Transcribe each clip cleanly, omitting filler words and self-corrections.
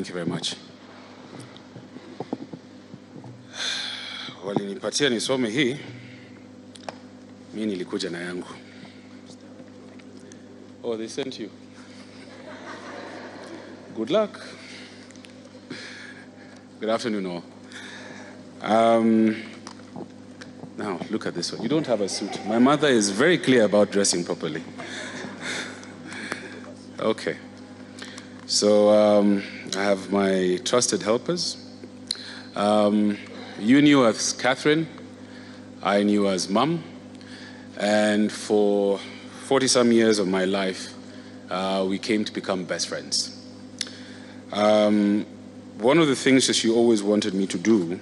Thank you very much. Walinipatia nisome hii, mimi nilikuja na yangu. Oh, they sent you. Good luck. Good afternoon, all. Now, look at this one. You don't have a suit. My mother is very clear about dressing properly. Okay. So, I have my trusted helpers. You knew as Catherine, I knew as Mum, and for 40-some years of my life, we came to become best friends. One of the things that she always wanted me to do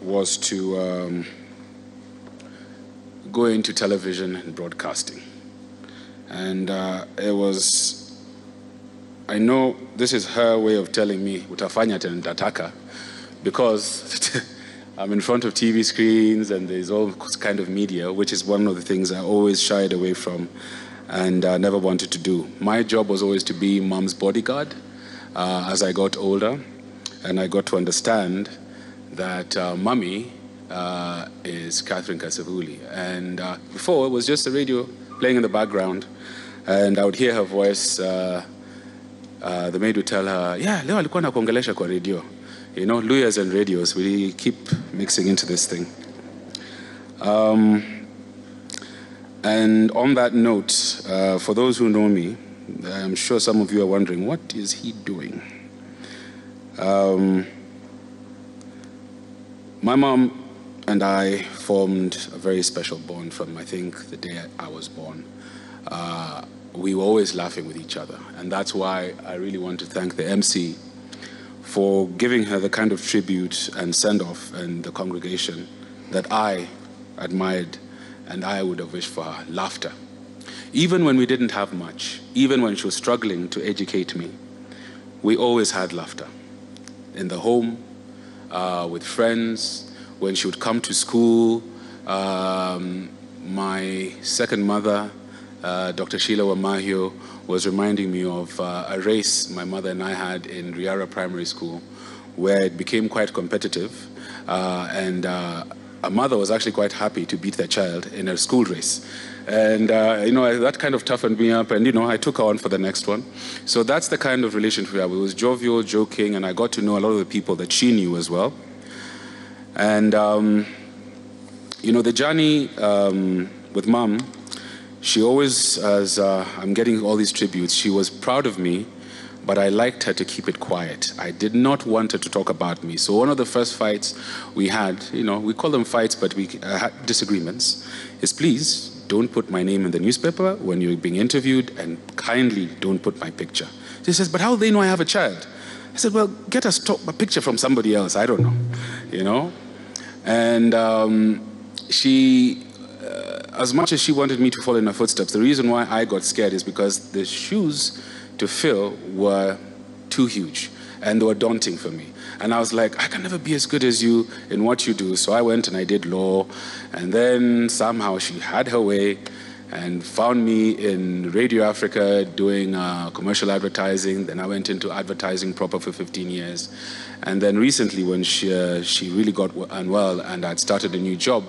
was to go into television and broadcasting. And it was, I know this is her way of telling me, utafanya tendataka, because I'm in front of TV screens and there's all kind of media, which is one of the things I always shied away from and never wanted to do. My job was always to be Mom's bodyguard as I got older, and I got to understand that Mommy is Catherine Kasavuli. And before, it was just the radio playing in the background, and I would hear her voice. The maid would tell her, yeah, leo alikuwa nakuongelesha kwa radio. You know, lawyers and radios, we keep mixing into this thing. And on that note, for those who know me, I'm sure some of you are wondering, what is he doing? My mom and I formed a very special bond from, I think, the day I was born. We were always laughing with each other, and that's why I really want to thank the MC for giving her the kind of tribute and send-off and the congregation that I admired and I would have wished for her, laughter. Even when we didn't have much, even when she was struggling to educate me, we always had laughter. In the home, with friends, when she would come to school. My second mother, Dr. Sheila Wamahio, was reminding me of a race my mother and I had in Riara Primary School, where it became quite competitive, and a mother was actually quite happy to beat their child in a school race. And, you know, that kind of toughened me up, and, you know, I took her on for the next one. So that's the kind of relationship we had. It was jovial, joking, and I got to know a lot of the people that she knew as well. And, you know, the journey with Mom, she always, as I'm getting all these tributes, she was proud of me, but I liked her to keep it quiet. I did not want her to talk about me. So one of the first fights we had, you know, we call them fights, but we had disagreements, is please don't put my name in the newspaper when you're being interviewed, and kindly don't put my picture. She says, but how do they know I have a child? I said, well, get a picture from somebody else. I don't know, you know? And she, as much as she wanted me to follow in her footsteps, the reason why I got scared is because the shoes to fill were too huge and they were daunting for me. And I was like, I can never be as good as you in what you do. So I went and I did law, and then somehow she had her way and found me in Radio Africa doing commercial advertising. Then I went into advertising proper for 15 years. And then recently, when she really got unwell and I'd started a new job,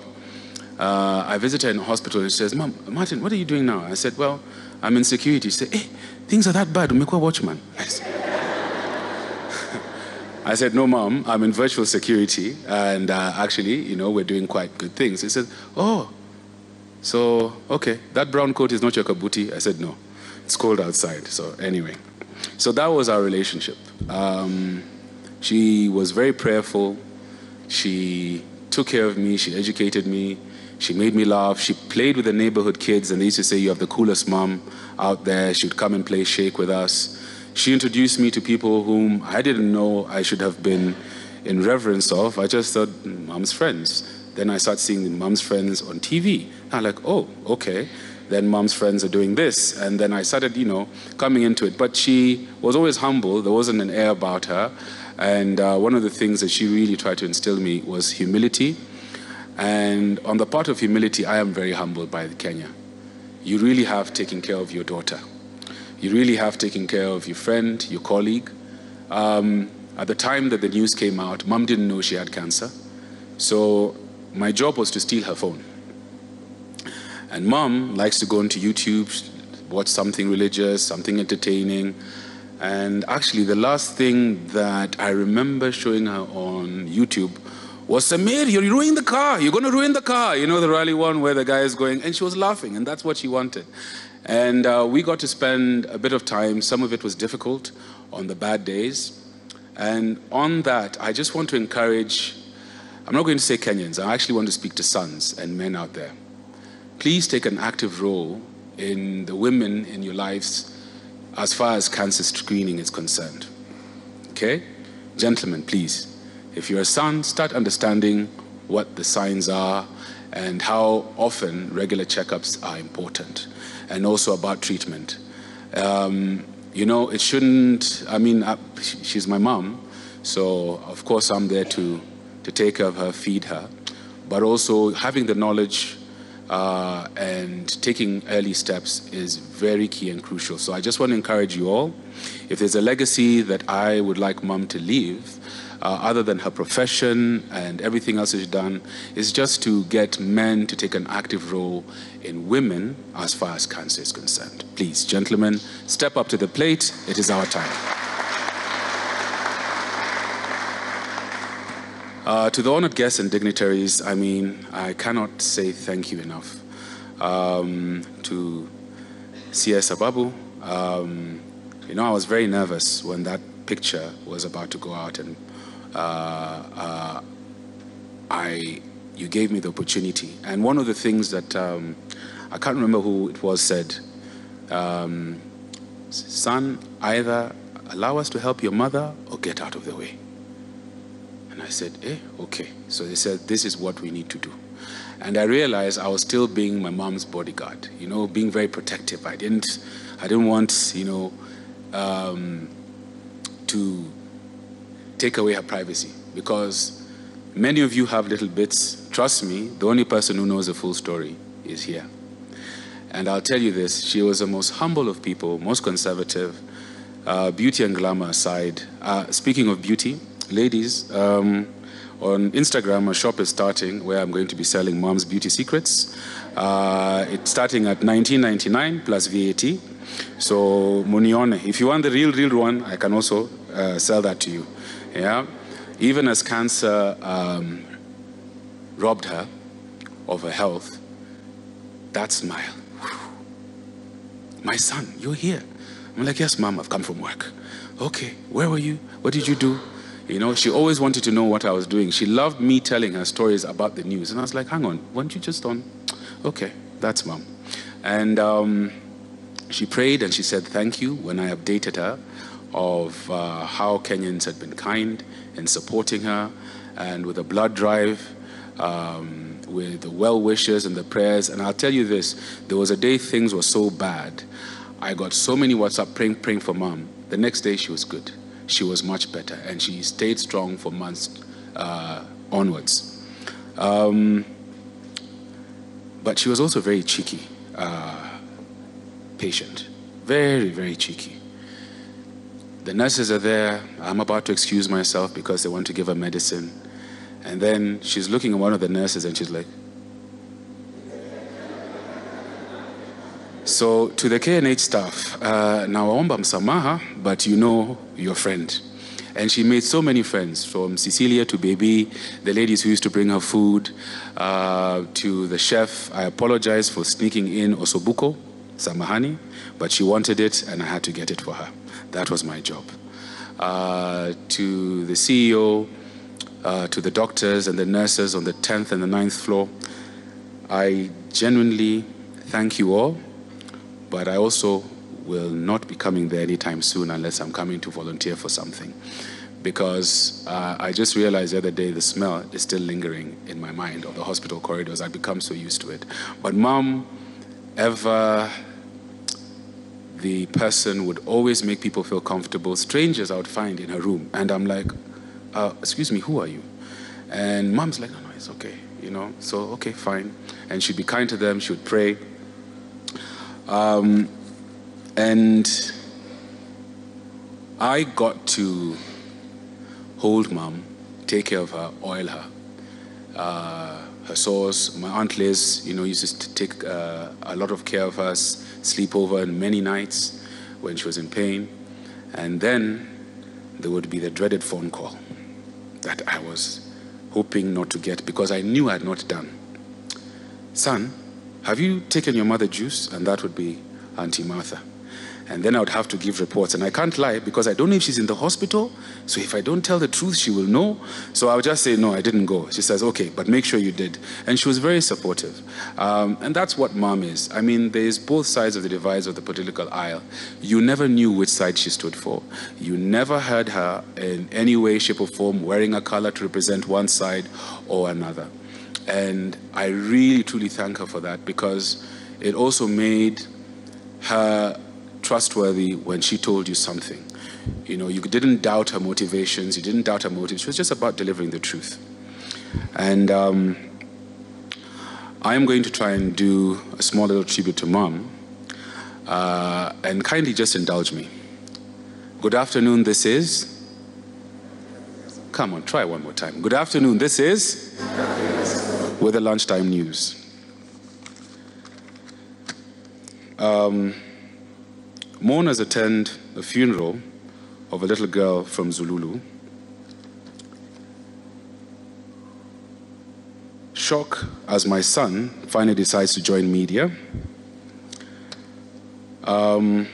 I visited her in the hospital, and she says, Mom, Martin, what are you doing now? I said, well, I'm in security. She said, hey, things are that bad, umekuwa watchman. I said, no, Mom, I'm in virtual security, and actually, you know, we're doing quite good things. He said, oh, so, okay, that brown coat is not your kabuti? I said, no, it's cold outside. So anyway, so that was our relationship. She was very prayerful. She took care of me. She educated me. She made me laugh. She played with the neighborhood kids, and they used to say, you have the coolest mom out there. She would come and play shake with us. She introduced me to people whom I didn't know I should have been in reverence of. I just thought, Mom's friends. Then I started seeing Mom's friends on TV. I'm like, oh, okay. Then Mom's friends are doing this. And then I started, you know, coming into it. But she was always humble. There wasn't an air about her. And one of the things that she really tried to instill in me was humility. And on the part of humility, I am very humbled by Kenya. You really have taken care of your daughter. You really have taken care of your friend, your colleague, At the time that the news came out, Mom didn't know she had cancer. So my job was to steal her phone. And Mom likes to go onto YouTube, watch something religious, something entertaining. And actually, the last thing that I remember showing her on YouTube was, Samir, you're ruining the car. You're going to ruin the car. You know, the rally one where the guy is going. And she was laughing, and that's what she wanted. And we got to spend a bit of time. Some of it was difficult on the bad days. And on that, I just want to encourage, I'm not going to say Kenyans, I actually want to speak to sons and men out there. Please take an active role in the women in your lives as far as cancer screening is concerned. Okay? Gentlemen, please, if you're a son, start understanding what the signs are and how often regular checkups are important, and also about treatment. You know, it shouldn't, I mean, she's my mom, so of course I'm there to take care of her, feed her, but also having the knowledge and taking early steps is very key and crucial. So I just want to encourage you all, if there's a legacy that I would like Mom to leave, other than her profession and everything else she's done, is just to get men to take an active role in women as far as cancer is concerned. Please, gentlemen, step up to the plate. It is our time. To the honored guests and dignitaries, I mean, I cannot say thank you enough. To CS Ababu, you know, I was very nervous when that picture was about to go out, and you gave me the opportunity. And one of the things that, I can't remember who it was, said, son, either allow us to help your mother or get out of the way. And I said, okay. So they said, this is what we need to do. And I realized I was still being my mom's bodyguard, you know, being very protective. I didn't want, you know, to take away her privacy, because many of you have little bits. Trust me, the only person who knows the full story is here. And I'll tell you this, she was the most humble of people, most conservative, beauty and glamour aside. Speaking of beauty, ladies, on Instagram, a shop is starting where I'm going to be selling Mom's beauty secrets. It's starting at $19.99 plus VAT. So, Munione, if you want the real one, I can also sell that to you. Yeah, even as cancer robbed her of her health, that smile. My son, you're here. I'm like, yes, Mom, I've come from work. Okay, where were you? What did you do? You know, she always wanted to know what I was doing. She loved me telling her stories about the news. And I was like, hang on, weren't you just on? Okay, that's Mom. And she prayed and she said thank you when I updated her of how Kenyans had been kind in supporting her, and with a blood drive, with the well wishes and the prayers. And I'll tell you this, there was a day things were so bad, I got so many WhatsApp praying for Mom. The next day she was good. She was much better, and she stayed strong for months onwards. But she was also very cheeky patient. Very, very cheeky. The nurses are there. I'm about to excuse myself because they want to give her medicine. And then she's looking at one of the nurses and she's like, so to the KNH staff, nawaomba msamaha, but you know your friend. And she made so many friends, from Cecilia to Baby, the ladies who used to bring her food, to the chef. I apologize for sneaking in osobuko, samahani, but she wanted it and I had to get it for her. That was my job. To the CEO, to the doctors and the nurses on the 10th and the 9th floor, I genuinely thank you all, but I also will not be coming there anytime soon unless I'm coming to volunteer for something. Because I just realized the other day the smell is still lingering in my mind of the hospital corridors. I've become so used to it. But Mom, ever the person, would always make people feel comfortable. Strangers I would find in her room. And I'm like, excuse me, who are you? And Mom's like, oh, no, it's okay, you know. So, okay, fine. And she'd be kind to them. She would pray. And I got to hold mom, take care of her, oil her. Her sores. My Aunt Liz, used to take a lot of care of us, sleep over many nights when she was in pain. And then there would be the dreaded phone call that I was hoping not to get because I knew I had not done. Son, have you taken your mother juice? And that would be Auntie Martha. And then I would have to give reports. And I can't lie because I don't know if she's in the hospital. So if I don't tell the truth, she will know. So I would just say, no, I didn't go. She says, okay, but make sure you did. And she was very supportive. And that's what mom is. I mean, there's both sides of the divides of the political aisle. You never knew which side she stood for. You never heard her in any way, shape, or form wearing a color to represent one side or another. And I really, truly thank her for that because it also made her trustworthy when she told you something. You didn't doubt her motivations, you didn't doubt her motives. She was just about delivering the truth. And I am going to try and do a small little tribute to mom. And kindly just indulge me. Good afternoon, this is... Come on, try one more time. Good afternoon, this is... With the lunchtime news. Mourners attend the funeral of a little girl from Zululu. Shock as my son finally decides to join media. I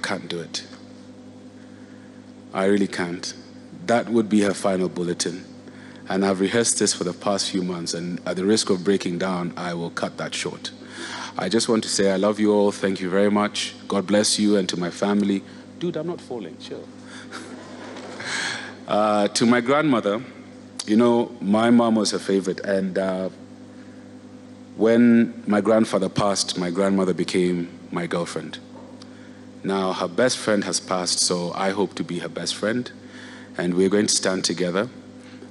can't do it. I really can't. That would be her final bulletin. And I've rehearsed this for the past few months, and at the risk of breaking down, I will cut that short. I just want to say I love you all. Thank you very much. God bless you, and to my family. Dude, I'm not falling. Chill. To my grandmother, my mom was her favorite. And when my grandfather passed, my grandmother became my girlfriend. Now, her best friend has passed, so I hope to be her best friend. And we're going to stand together.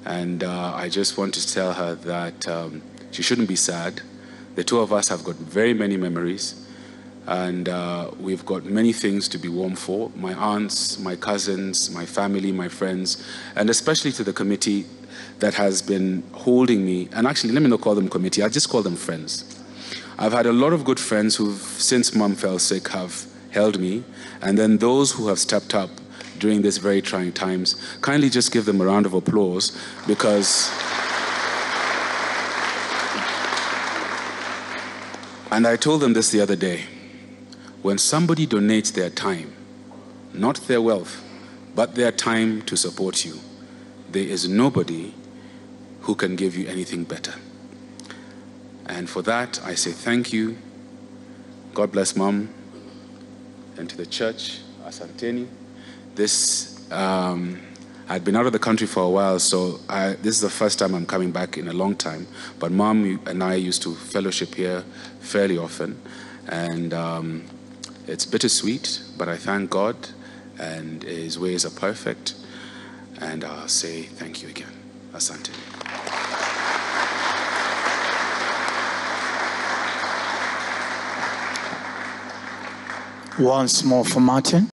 And I just want to tell her that she shouldn't be sad. The two of us have got very many memories. And we've got many things to be warm for. My aunts, my cousins, my family, my friends, and especially to the committee that has been holding me. And actually, let me not call them committee, I just call them friends. I've had a lot of good friends who've, since mom fell sick, have held me. And then those who have stepped up during these very trying times, kindly just give them a round of applause because... And I told them this the other day. When somebody donates their time, not their wealth, but their time to support you, there is nobody who can give you anything better. And for that, I say thank you. God bless Mom. And to the church, Asanteni. I'd been out of the country for a while, so this is the first time I'm coming back in a long time. But Mom and I used to fellowship here fairly often. And it's bittersweet, but I thank God, and His ways are perfect. And I'll say thank you again. Asante. Once more for Martin.